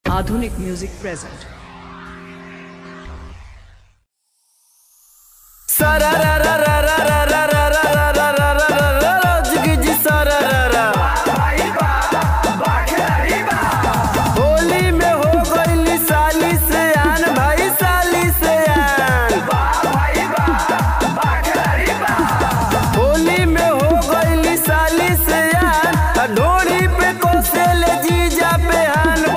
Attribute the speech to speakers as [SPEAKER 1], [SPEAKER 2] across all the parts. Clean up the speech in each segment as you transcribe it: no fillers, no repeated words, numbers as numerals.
[SPEAKER 1] आधुनिक music present.
[SPEAKER 2] Holi में हो गई साली से आन भाई, साली से आन। होली में हो गई साली से आन, ढोरी पे कोसेल जीजा पे हान।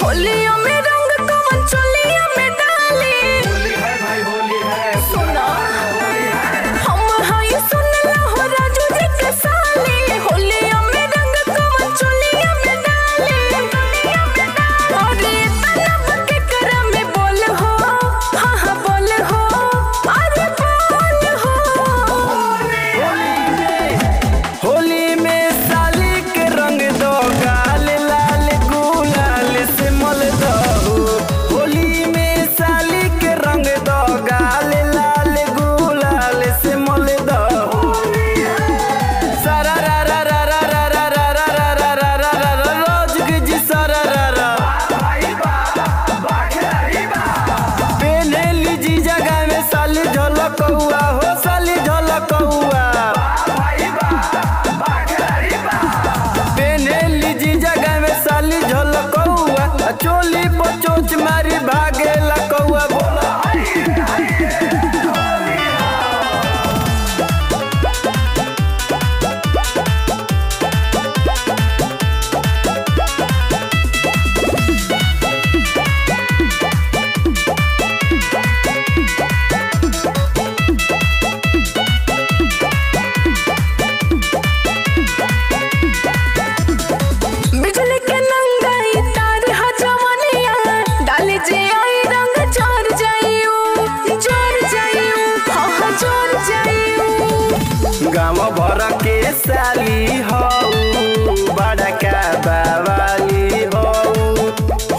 [SPEAKER 3] होलियों में रंग कवन चोलियों में डाली,
[SPEAKER 2] होली है भाई होली है,
[SPEAKER 3] सुना हम हाय सुन ला हो राजू जी के साली। होलियों में रंग कवन चोलियों में डाली, अरे तलब के कर में बोल हो, हाँ हाँ बोल हो, अरे बोल हो।
[SPEAKER 2] होली में साली के रंग दो गाल लाल गुलाल से मल दो। होली में साली के रंग दो गाल लाल गुलाल से मल दो। सारा रा रा रा रा रा रा रा रा रा रा रा रा रा रा रोज गिजी सारा रा रा। पेने लीजी जगह में साली झलकौआ हो, साली झलकौआ। पेने लीजी जगह में साली झलकौआ, चोली पर चोच मारी भागे लकौआ। बोला
[SPEAKER 3] बिजली के नंगाई तार हजवनिया, डाले जे आई रंग चोर जाइयो, हाँ हाँ चोर जाइयो।
[SPEAKER 2] गाँव भर के साली हो, बड़का बावाली हो।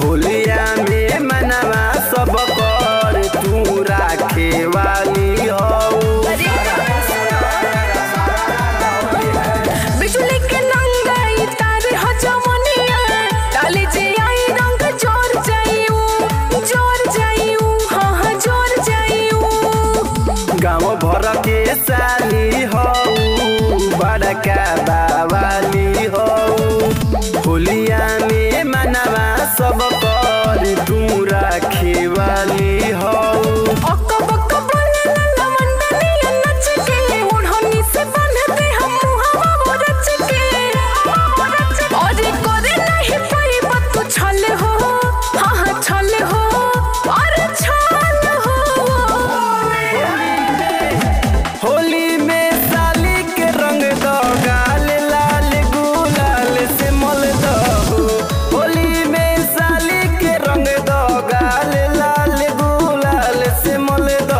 [SPEAKER 2] होलिया में मनवा सब कर तू राखे वाली हो।
[SPEAKER 3] बिजली के नंगाई तार हजवनिया, डाले जे आई रंग चोर जाइयो, हाँ हाँ चोर जाइयो।
[SPEAKER 2] गाँव भर के साली हो, बड़का बावाली हो। होलिया में मनवा सब कर तू राखे वाली हो।
[SPEAKER 3] अक्का बक्का बोले लल्ला मंडलिया नच के, ओढ़नी से बांधते हम मुहावा वो रच के। अरे करे नहीं पाई बात तू छल हो, हाँ हाँ छल हो, अरे छल हो।
[SPEAKER 2] होली में साली के रंग दो गाल लाल गुलाल से मल दो। होली में साली के रंग दो गाल लाल गुलाल से मल दो।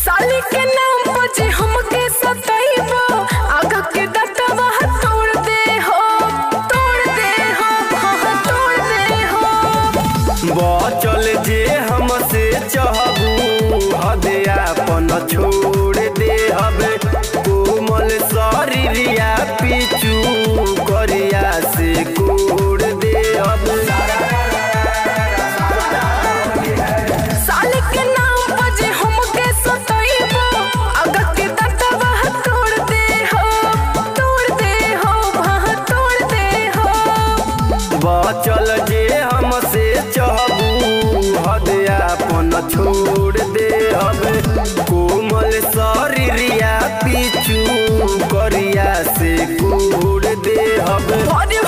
[SPEAKER 3] साली के नाम पर जे हमके सताइबो, आगा के दतवा तोड़ दे हो, हाँ हाँ तोड़ दे हो।
[SPEAKER 2] बचल जे हमसे चाहबू, हदे अपन छोड़ दे हबे। कोमल शरीरिया पीछू करिया से कोड़ दे हबे।
[SPEAKER 3] साली के नाम पर जे हमके सताइबो, आगा के दतवा तोड़ दे हो, हाँ तोड़ दे हो।
[SPEAKER 2] बचल जे हमसे चाहबू, हदे अपन छोड़ दे हबे। कोमल शरीरिया पीछू पिचकरिया से कूड़ दे हब
[SPEAKER 3] भरे